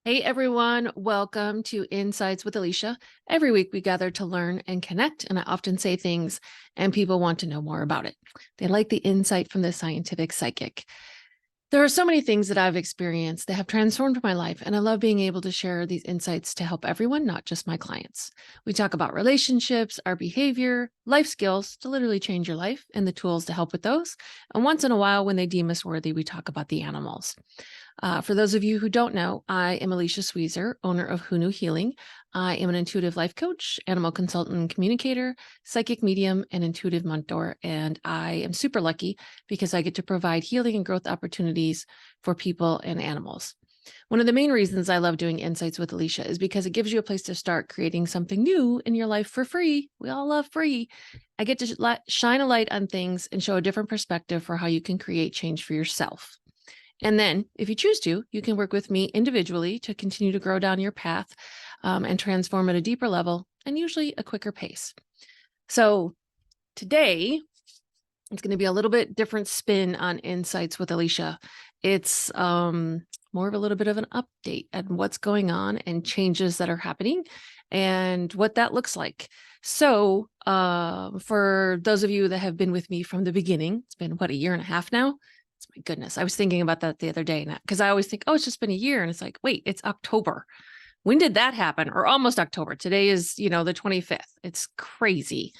Hey everyone, welcome to Insights with Alicia. Every week we gather to learn and connect, and I often say things and people want to know more about it. They like the insight from the scientific psychic. There are so many things that I've experienced that have transformed my life, and I love being able to share these insights to help everyone, not just my clients. We talk about relationships, our behavior, life skills to literally change your life, and the tools to help with those. And once in a while, when they deem us worthy, we talk about the animals. For those of you who don't know, I am Alicia Sweezer, owner of Who Knew Healing. I am an intuitive life coach, animal consultant communicator, psychic medium, and intuitive mentor. And I am super lucky because I get to provide healing and growth opportunities for people and animals. One of the main reasons I love doing Insights with Alicia is because it gives you a place to start creating something new in your life for free. We all love free. I get to shine a light on things and show a different perspective for how you can create change for yourself. And then if you choose to, you can work with me individually to continue to grow down your path and transform at a deeper level and usually a quicker pace. So today, it's going to be a little bit different spin on Insights with Alicia. It's more of a little bit of an update on what's going on and changes that are happening and what that looks like. So for those of you that have been with me from the beginning, it's been what, a year and a half now? My goodness. I was thinking about that the other day because I always think, oh, it's just been a year. And it's like, wait, it's October. When did that happen? Or almost October. Today is, the 25th. It's crazy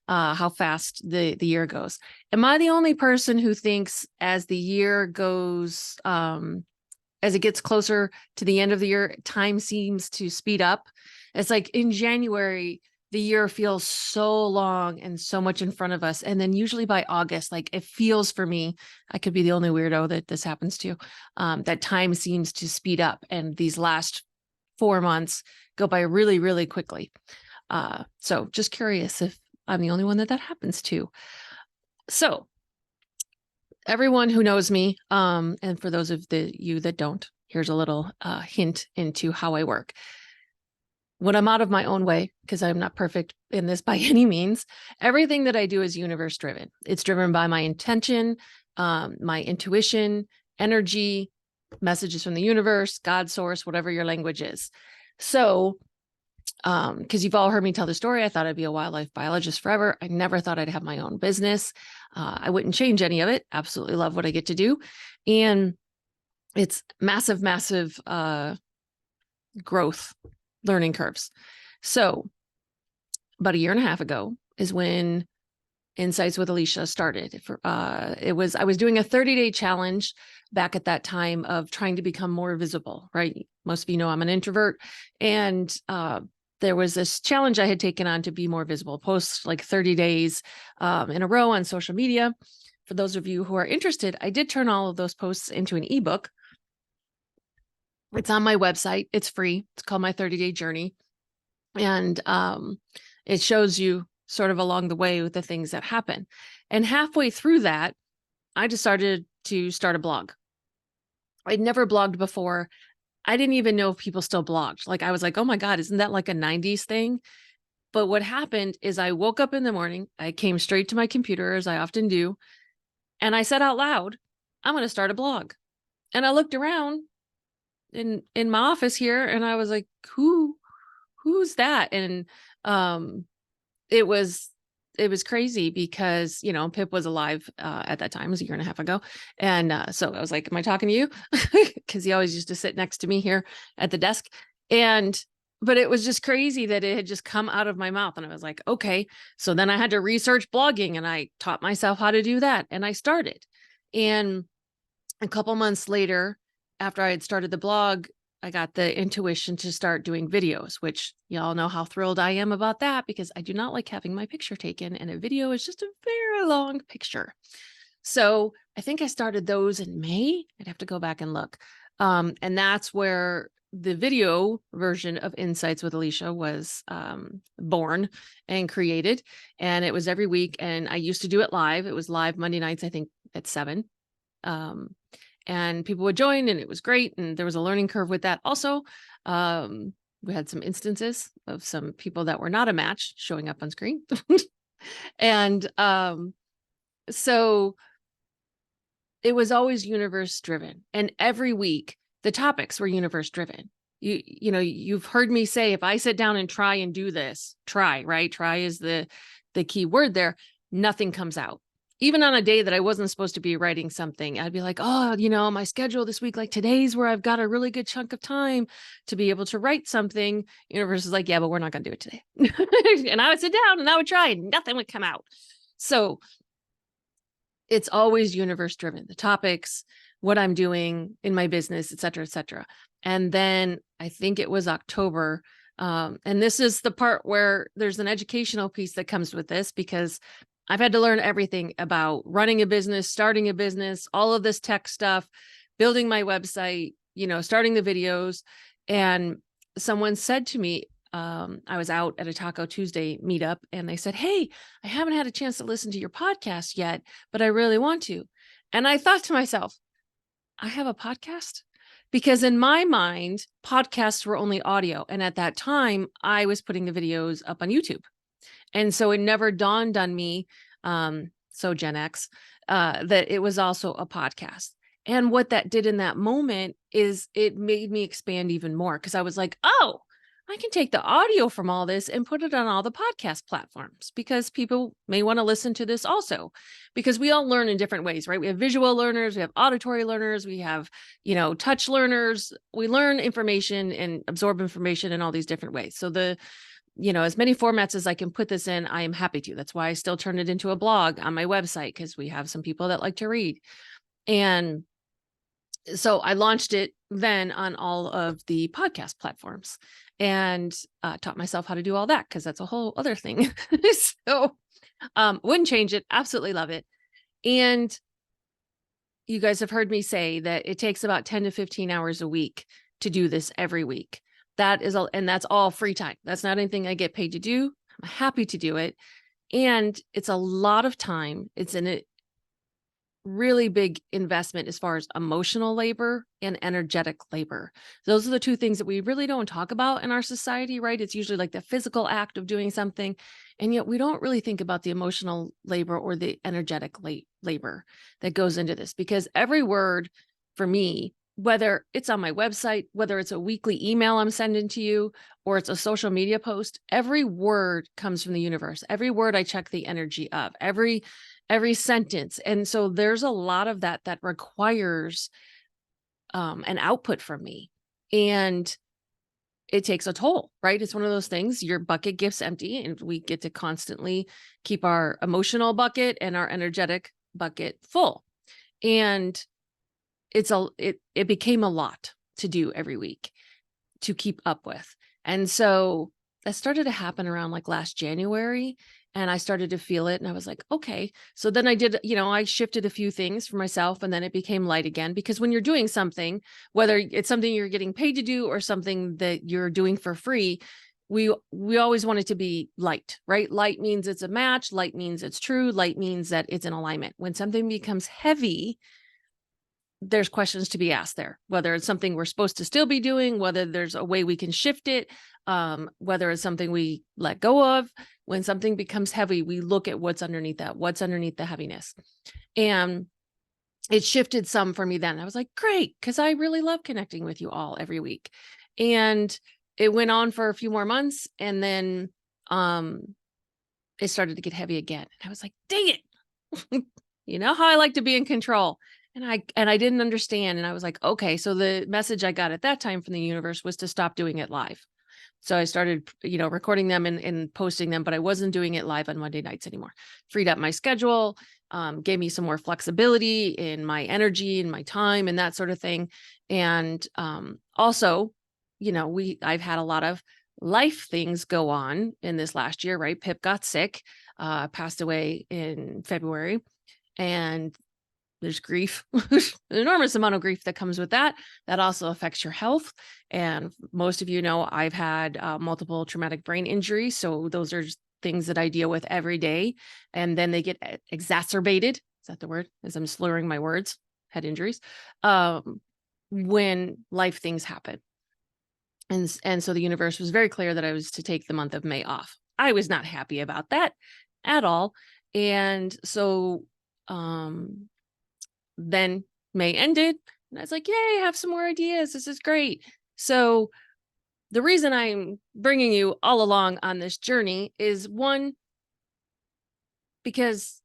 how fast the year goes. Am I the only person who thinks as the year goes, as it gets closer to the end of the year, time seems to speed up? It's like in January, the year feels so long and so much in front of us. And then usually by August, like it feels for me, I could be the only weirdo that this happens to, that time seems to speed up. And these last 4 months go by really, really quickly. So just curious if I'm the only one that happens to. So everyone who knows me, and for those of you that don't, here's a little hint into how I work. When I'm out of my own way, because I'm not perfect in this by any means, everything that I do is universe driven. It's driven by my intention, my intuition, energy, messages from the universe, God source, whatever your language is. So, because you've all heard me tell the story, I thought I'd be a wildlife biologist forever. I never thought I'd have my own business. I wouldn't change any of it. Absolutely love what I get to do. And it's massive, massive growth learning curves. So about a year and a half ago is when Insights with Alicia started. I was doing a 30-day challenge back at that time of trying to become more visible, right? Most of you know I'm an introvert. And there was this challenge I had taken on to be more visible, post like 30 days in a row on social media. For those of you who are interested, I did turn all of those posts into an ebook. It's on my website. It's free. It's called My 30-Day Journey. And it shows you sort of along the way with the things that happen. And halfway through that, I decided to start a blog. I'd never blogged before. I didn't even know if people still blogged. Like I was like, oh my God, isn't that like a 90s thing? But what happened is I woke up in the morning, I came straight to my computer as I often do, and I said out loud, I'm going to start a blog. And I looked around in my office here and I was like, who's that? And it was crazy because Pip was alive at that time. It was a year and a half ago. And so I was like, am I talking to you? Because he always used to sit next to me here at the desk. But it was just crazy that it had just come out of my mouth. And I was like, okay. So then I had to research blogging and I taught myself how to do that. And I started. And a couple months later, after I had started the blog, I got the intuition to start doing videos, which y'all know how thrilled I am about that because I do not like having my picture taken, and a video is just a very long picture. So I think I started those in May. I'd have to go back and look. And that's where the video version of Insights with Alicia was born and created. And it was every week. And I used to do it live. It was live Monday nights, I think at 7. And people would join and it was great. And there was a learning curve with that. Also, we had some instances of some people that were not a match showing up on screen. And so it was always universe driven. And every week the topics were universe driven. you know, you've heard me say, if I sit down and try and do this, right? Try is the key word there. Nothing comes out. Even on a day that I wasn't supposed to be writing something, I'd be like, oh, you know, my schedule this week, like today's where I've got a really good chunk of time to be able to write something. Universe is like, yeah, but we're not going to do it today. And I would sit down and I would try and nothing would come out. So it's always universe driven, the topics, what I'm doing in my business, et cetera, et cetera. And then I think it was October. And this is the part where there's an educational piece that comes with this, because I've had to learn everything about running a business, starting a business, all of this tech stuff, building my website, you know, starting the videos. And someone said to me, I was out at a Taco Tuesday meetup and they said, hey, I haven't had a chance to listen to your podcast yet, but I really want to. And I thought to myself, I have a podcast? Because in my mind, podcasts were only audio. And at that time, I was putting the videos up on YouTube. And so it never dawned on me, so Gen X, that it was also a podcast. And what that did in that moment is it made me expand even more, because I was like, oh, I can take the audio from all this and put it on all the podcast platforms, because people may want to listen to this also, because we all learn in different ways, right? We have visual learners, we have auditory learners, we have, you know, touch learners. We learn information and absorb information in all these different ways. So you know, as many formats as I can put this in, I am happy to. That's why I still turn it into a blog on my website, because we have some people that like to read. And so I launched it then on all of the podcast platforms and taught myself how to do all that, because that's a whole other thing. So wouldn't change it. Absolutely love it. And you guys have heard me say that it takes about 10 to 15 hours a week to do this every week. That is all, and that's all free time. That's not anything I get paid to do. I'm happy to do it. And it's a lot of time. It's a really big investment as far as emotional labor and energetic labor. Those are the two things that we really don't talk about in our society, right? It's usually like the physical act of doing something. And yet we don't really think about the emotional labor or the energetic labor that goes into this, because every word for me, whether it's on my website, whether it's a weekly email I'm sending to you, or it's a social media post, every word comes from the universe. Every word I check the energy of, every sentence. And so there's a lot of that requires an output from me, and it takes a toll, right? It's one of those things, your bucket gets empty, and we get to constantly keep our emotional bucket and our energetic bucket full. And it became a lot to do every week to keep up with. And so that started to happen around like last January, and I started to feel it, and I was like, okay. So then I did, you know, I shifted a few things for myself, and then it became light again, because when you're doing something, whether it's something you're getting paid to do or something that you're doing for free, we always want it to be light, right? Light means it's a match. Light means it's true. Light means that it's in alignment. When something becomes heavy, there's questions to be asked there, whether it's something we're supposed to still be doing, whether there's a way we can shift it, whether it's something we let go of. When something becomes heavy, we look at what's underneath that, what's underneath the heaviness. And it shifted some for me then. I was like, great, because I really love connecting with you all every week. And it went on for a few more months, and then it started to get heavy again. And I was like, dang it. You know how I like to be in control. And I didn't understand. And I was like, okay, so the message I got at that time from the universe was to stop doing it live. So I started, you know, recording them and posting them, but I wasn't doing it live on Monday nights anymore. Freed up my schedule, gave me some more flexibility in my energy and my time and that sort of thing. And also, you know, I've had a lot of life things go on in this last year, right? Pip got sick, passed away in February, and there's grief, an enormous amount of grief that comes with that. That also affects your health. And most of you know, I've had multiple traumatic brain injuries. So those are things that I deal with every day. And then they get exacerbated. Is that the word? As I'm slurring my words, head injuries, when life things happen. And so the universe was very clear that I was to take the month of May off. I was not happy about that at all. And so, then May ended, and I was like, yay, I have some more ideas. This is great. So the reason I'm bringing you all along on this journey is, one, because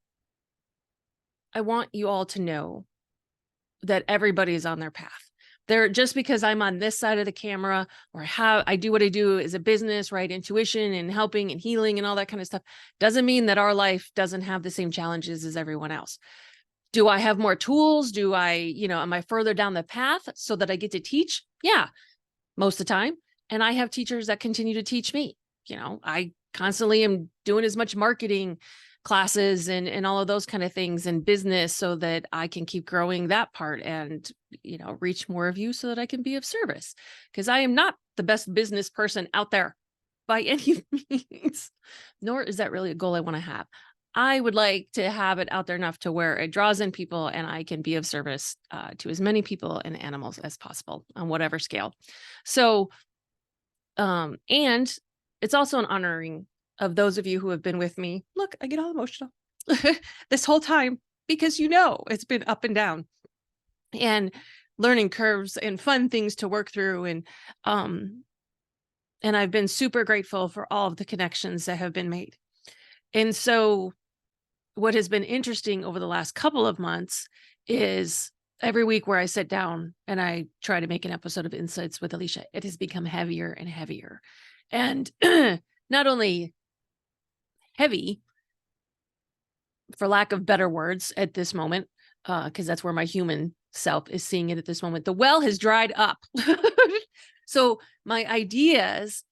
I want you all to know that everybody is on their path. Just because I'm on this side of the camera, or I do what I do as a business, right? Intuition and helping and healing and all that kind of stuff, doesn't mean that our life doesn't have the same challenges as everyone else. Do I have more tools? Am I further down the path so that I get to teach? Yeah, most of the time. And I have teachers that continue to teach me. I constantly am doing as much marketing classes and all of those kind of things in business so that I can keep growing that part and, reach more of you so that I can be of service, because I am not the best business person out there by any means, nor is that really a goal I want to have. I would like to have it out there enough to where it draws in people and I can be of service to as many people and animals as possible on whatever scale. So, and it's also an honoring of those of you who have been with me. Look, I get all emotional this whole time because it's been up and down and learning curves and fun things to work through. And I've been super grateful for all of the connections that have been made. And so what has been interesting over the last couple of months is every week where I sit down and I try to make an episode of Insights with Alicia, it has become heavier and heavier. And not only heavy, for lack of better words at this moment, because that's where my human self is seeing it at this moment, the well has dried up. So my ideas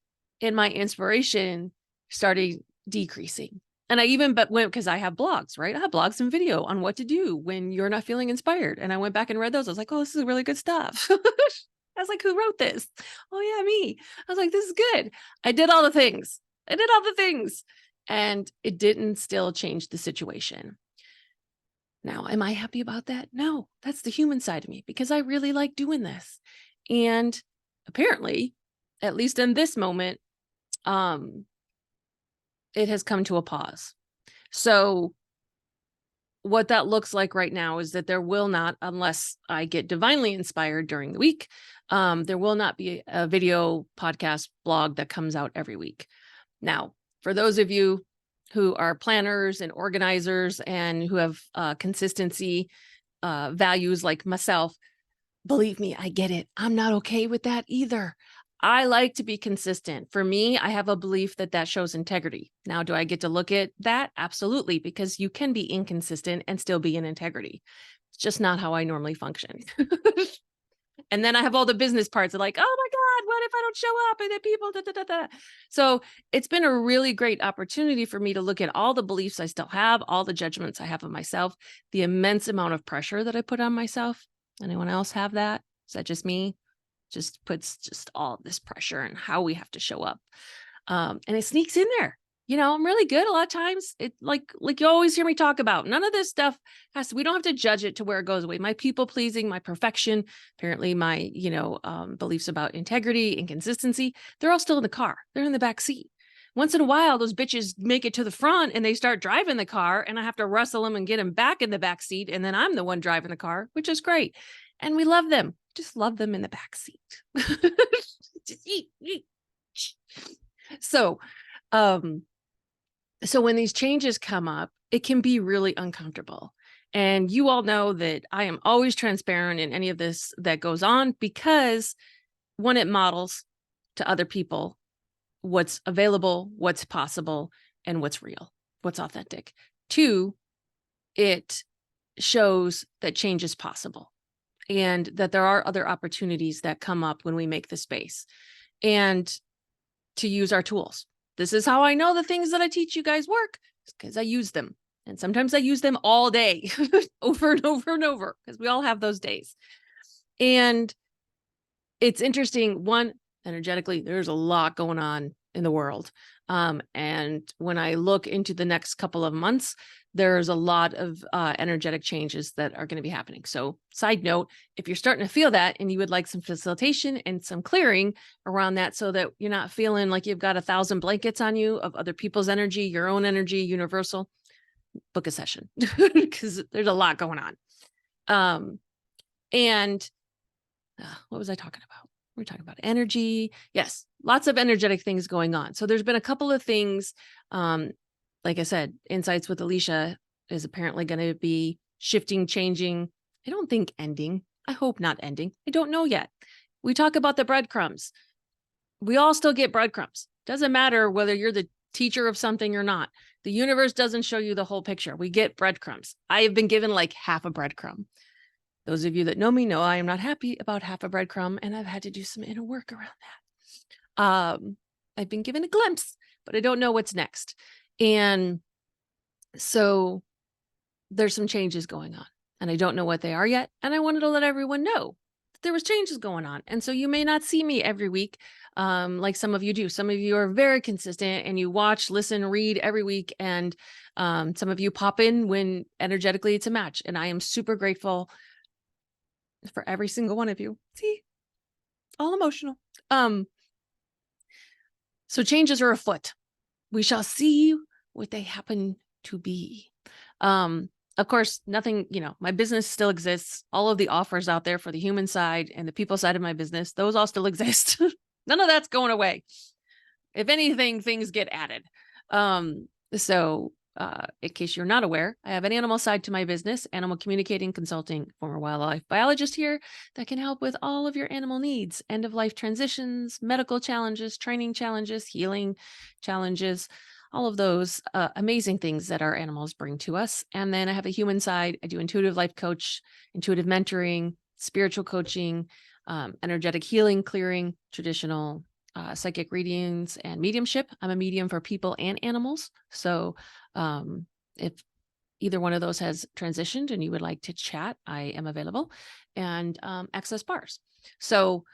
and my inspiration started decreasing. And I even went, because I have blogs, right? I have blogs and video on what to do when you're not feeling inspired. And I went back and read those. I was like, oh, this is really good stuff. I was like, who wrote this? Oh yeah, me. I was like, this is good. I did all the things. And it didn't still change the situation. Now, am I happy about that? No, that's the human side of me, because I really like doing this. And apparently, at least in this moment, it has come to a pause. So what that looks like right now is that there will not, unless I get divinely inspired during the week, there will not be a video podcast blog that comes out every week. Now, for those of you who are planners and organizers and who have consistency values like myself, believe me, I get it. I'm not okay with that either. I like to be consistent. For me, I have a belief that shows integrity. Now, do I get to look at that? Absolutely, because you can be inconsistent and still be in integrity. It's just not how I normally function. And then I have all the business parts of like, oh my God, what if I don't show up? And then people, da, da, da, da. So it's been a really great opportunity for me to look at all the beliefs I still have, all the judgments I have of myself, the immense amount of pressure that I put on myself. Anyone else have that? Is that just me? Just puts just all this pressure and how we have to show up. And it sneaks in there. I'm really good a lot of times. It like you always hear me talk about, none of this stuff we don't have to judge it to where it goes away. My people pleasing, my perfection, apparently my, beliefs about integrity and consistency, they're all still in the car. They're in the back seat. Once in a while, those bitches make it to the front and they start driving the car, and I have to wrestle them and get them back in the back seat. And then I'm the one driving the car, which is great. And we love them. Just love them in the back seat. So when these changes come up, it can be really uncomfortable. And you all know that I am always transparent in any of this that goes on, because one, it models to other people what's available, what's possible, and what's real, what's authentic. Two, it shows that change is possible and that there are other opportunities that come up when we make the space, and to use our tools. This is how I know the things that I teach you guys work, because I use them. And sometimes I use them all day over and over and over, because we all have those days. And it's interesting. One, energetically, there's a lot going on in the world. And when I look into the next couple of months, there's a lot of energetic changes that are going to be happening. So side note, if you're starting to feel that and you would like some facilitation and some clearing around that, so that you're not feeling like you've got 1,000 blankets on you of other people's energy, your own energy, universal, book a session, because there's a lot going on. And what was I talking about? We're talking about energy. Yes, lots of energetic things going on. So there's been a couple of things. Like I said, Insights with Alicia is apparently going to be shifting, changing. I don't think ending. I hope not ending. I don't know yet. We talk about the breadcrumbs. We all still get breadcrumbs. Doesn't matter whether you're the teacher of something or not. The universe doesn't show you the whole picture. We get breadcrumbs. I have been given like half a breadcrumb. Those of you that know me know I am not happy about half a breadcrumb, and I've had to do some inner work around that. I've been given a glimpse, but I don't know what's next. And so there's some changes going on, and I don't know what they are yet. And I wanted to let everyone know that there was changes going on. And so you may not see me every week, like some of you do. Some of you are very consistent and you watch, listen, read every week. And some of you pop in when energetically it's a match. And I am super grateful for every single one of you. See, all emotional. So changes are afoot. We shall see what they happen to be. Of course, nothing, my business still exists. All of the offers out there for the human side and the people side of my business, those all still exist. None of that's going away. If anything, things get added. So in case you're not aware, I have an animal side to my business, animal communicating, consulting, former wildlife biologist here that can help with all of your animal needs, end of life transitions, medical challenges, training challenges, healing challenges, all of those amazing things that our animals bring to us. And then I have a human side. I do intuitive life coach, intuitive mentoring, spiritual coaching, energetic healing, clearing, traditional psychic readings, and mediumship. I'm a medium for people and animals. So if either one of those has transitioned and you would like to chat, I am available, and access bars. So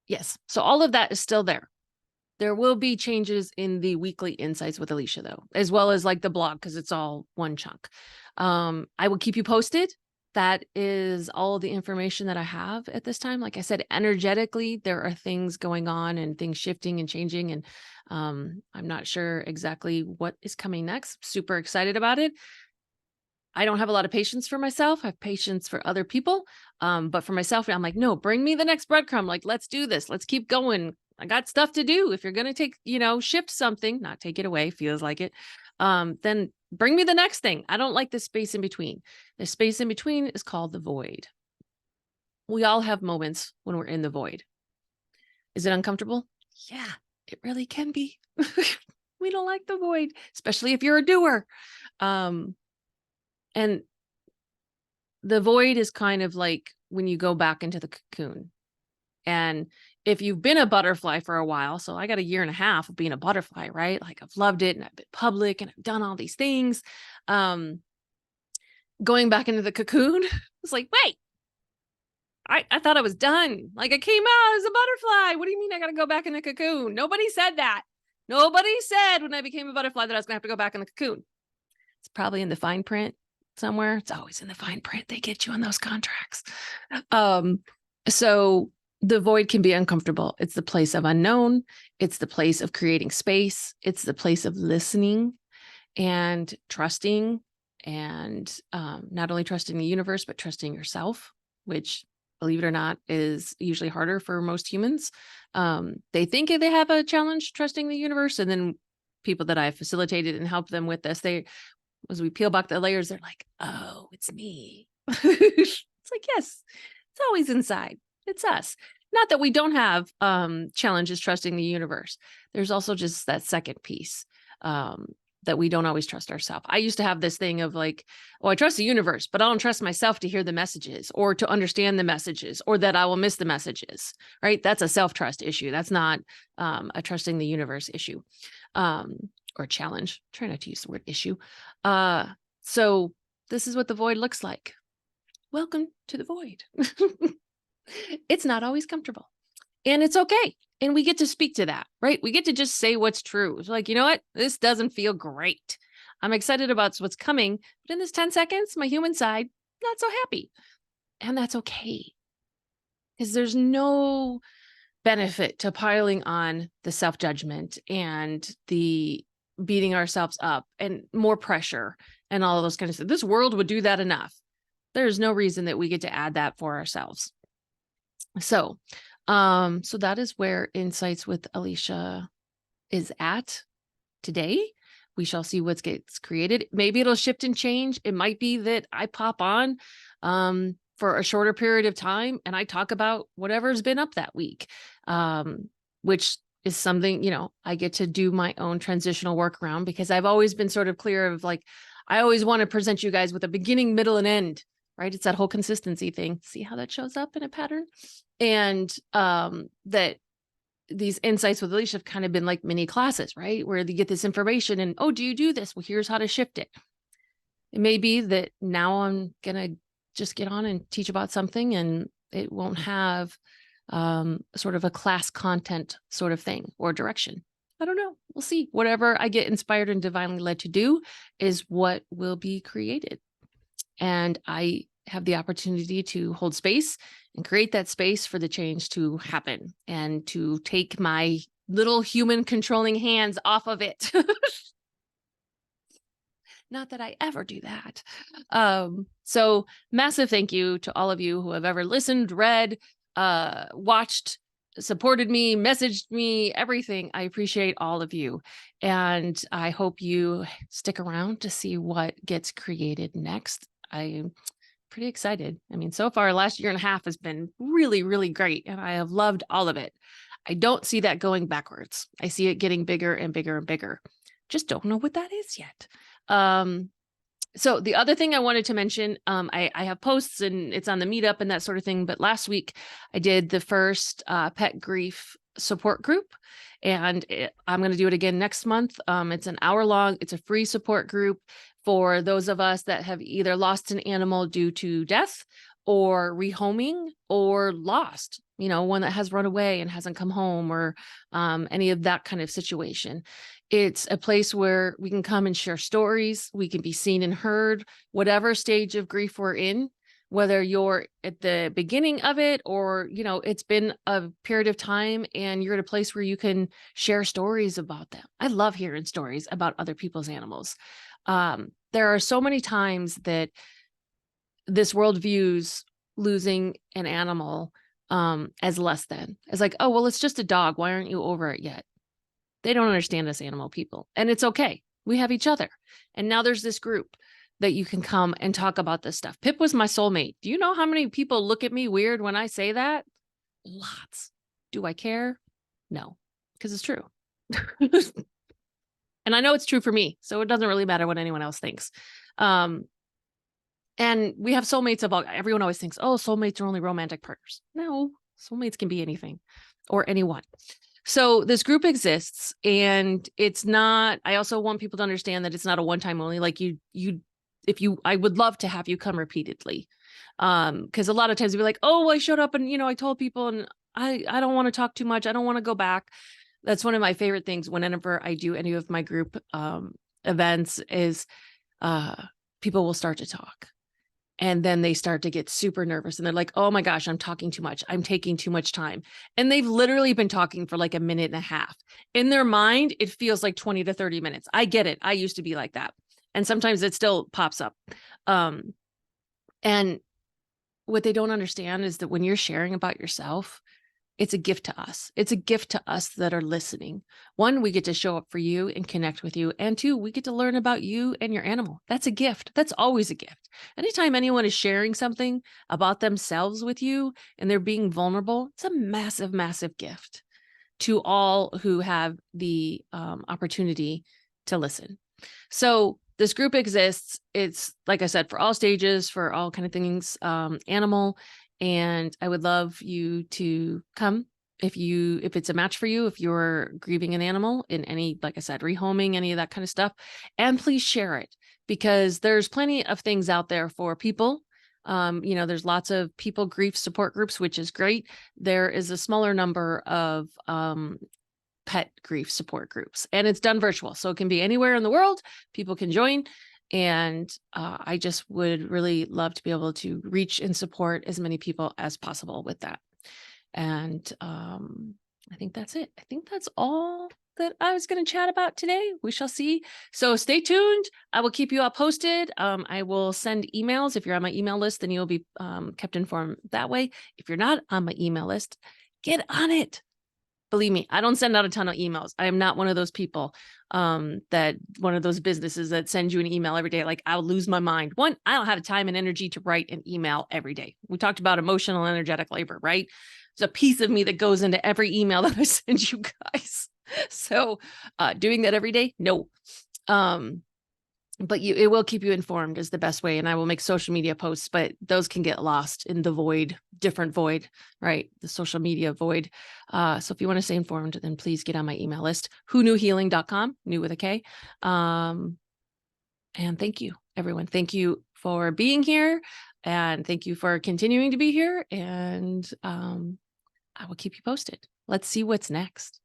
yes, so all of that is still there. There will be changes in the weekly Insights with Alicia, though, as well as like the blog, because it's all one chunk. I will keep you posted. That is all the information that I have at this time. Like I said, energetically, there are things going on and things shifting and changing. And I'm not sure exactly what is coming next. Super excited about it. I don't have a lot of patience for myself. I have patience for other people. But for myself, I'm like, no, bring me the next breadcrumb. Like, let's do this. Let's keep going. I got stuff to do. If you're going to take, shift something, not take it away, feels like it, then bring me the next thing. I don't like the space in between. The space in between is called the void. We all have moments when we're in the void. Is it uncomfortable? Yeah, it really can be. We don't like the void, especially if you're a doer. And the void is kind of like when you go back into the cocoon. And if you've been a butterfly for a while, so I got a year and a half of being a butterfly, right? Like I've loved it and I've been public and I've done all these things. Going back into the cocoon, it's like, wait, I thought I was done. Like I came out as a butterfly. What do you mean I got to go back in the cocoon? Nobody said that. Nobody said when I became a butterfly that I was going to have to go back in the cocoon. It's probably in the fine print somewhere. It's always in the fine print. They get you on those contracts. So the void can be uncomfortable. It's the place of unknown. It's the place of creating space. It's the place of listening and trusting, and not only trusting the universe, but trusting yourself, which, believe it or not, is usually harder for most humans. They think they have a challenge trusting the universe. And then people that I've facilitated and helped them with this, as we peel back the layers, they're like, oh, it's me. It's like, yes, it's always inside. It's us. Not that we don't have challenges trusting the universe. There's also just that second piece that we don't always trust ourselves. I used to have this thing of like, oh, I trust the universe, but I don't trust myself to hear the messages or to understand the messages, or that I will miss the messages, right? That's a self-trust issue. That's not a trusting the universe issue or challenge. Try not to use the word issue. So this is what the void looks like. Welcome to the void. It's not always comfortable, and it's okay. And we get to speak to that, right? We get to just say what's true. It's like, you know what? This doesn't feel great. I'm excited about what's coming, but in this 10 seconds, my human side, not so happy. And that's okay. Because there's no benefit to piling on the self-judgment and the beating ourselves up and more pressure and all of those kind of stuff. This world would do that enough. There's no reason that we get to add that for ourselves. So, so that is where Insights with Alicia is at today. We shall see what gets created. Maybe it'll shift and change. It might be that I pop on for a shorter period of time and I talk about whatever's been up that week, which is something, you know, I get to do my own transitional work around, because I've always been sort of clear of like, I always want to present you guys with a beginning, middle, and end, right? It's that whole consistency thing. See how that shows up in a pattern? And that these Insights with Alicia have kind of been like mini classes, right? Where you get this information and, oh, do you do this? Well, here's how to shift it. It may be that now I'm going to just get on and teach about something and it won't have sort of a class content sort of thing or direction. I don't know. We'll see. Whatever I get inspired and divinely led to do is what will be created. And I have the opportunity to hold space and create that space for the change to happen and to take my little human controlling hands off of it. Not that I ever do that. So massive thank you to all of you who have ever listened, read, watched, supported me, messaged me, everything. I appreciate all of you. And I hope you stick around to see what gets created next. I'm pretty excited. I mean, so far, last year and a half has been really, really great. And I have loved all of it. I don't see that going backwards. I see it getting bigger and bigger and bigger. Just don't know what that is yet. So the other thing I wanted to mention, I have posts and it's on the meetup and that sort of thing. But last week I did the first pet grief support group, and I'm going to do it again next month. It's an hour long. It's a free support group for those of us that have either lost an animal due to death or rehoming or lost, you know, one that has run away and hasn't come home, or any of that kind of situation. It's a place where we can come and share stories. We can be seen and heard, whatever stage of grief we're in, whether you're at the beginning of it or, you know, it's been a period of time and you're at a place where you can share stories about them. I love hearing stories about other people's animals. There are so many times that this world views losing an animal as less than, as like, oh, well, it's just a dog. Why aren't you over it yet? They don't understand us animal people, and it's okay. We have each other. And now there's this group that you can come and talk about this stuff. Pip was my soulmate. Do you know how many people look at me weird when I say that? Lots. Do I care? No, because it's true. And I know it's true for me, so it doesn't really matter what anyone else thinks. And we have soulmates of all, everyone always thinks, oh, soulmates are only romantic partners. No, soulmates can be anything or anyone. So this group exists, and it's not, I also want people to understand that it's not a one-time only, like I would love to have you come repeatedly. Cause a lot of times we're like, oh, well, I showed up and, you know, I told people and I don't want to talk too much. I don't want to go back. That's one of my favorite things whenever I do any of my group, events is, people will start to talk. And then they start to get super nervous and they're like, oh my gosh, I'm talking too much. I'm taking too much time. And they've literally been talking for like a minute and a half. In their mind, it feels like 20 to 30 minutes. I get it. I used to be like that. And sometimes it still pops up. And what they don't understand is that when you're sharing about yourself, it's a gift to us. It's a gift to us that are listening. One, we get to show up for you and connect with you. And two, we get to learn about you and your animal. That's a gift. That's always a gift. Anytime anyone is sharing something about themselves with you and they're being vulnerable, it's a massive, massive gift to all who have the opportunity to listen. So this group exists. It's, like I said, for all stages, for all kind of things, animal. And I would love you to come if it's a match for you, if you're grieving an animal in any, like I said, rehoming, any of that kind of stuff. And please share it, because there's plenty of things out there for people. You know, there's lots of people grief support groups, which is great. There is a smaller number of pet grief support groups, and it's done virtual. So it can be anywhere in the world. People can join. And I just would really love to be able to reach and support as many people as possible with that. And I think that's it. I think that's all that I was going to chat about today. We shall see. So stay tuned. I will keep you all posted. I will send emails. If you're on my email list, then you'll be kept informed that way. If you're not on my email list, get on it. Believe me, I don't send out a ton of emails. I am not one of those people that one of those businesses that send you an email every day. Like, I'll lose my mind. One, I don't have the time and energy to write an email every day. We talked about emotional, energetic labor, right? There's a piece of me that goes into every email that I send you guys. So doing that every day, no. But it will keep you informed is the best way. And I will make social media posts, but those can get lost in the void, different void, right? The social media void. So if you want to stay informed, then please get on my email list, whoknewhealing.com, new with a K. And thank you, everyone. Thank you for being here. And thank you for continuing to be here. And I will keep you posted. Let's see what's next.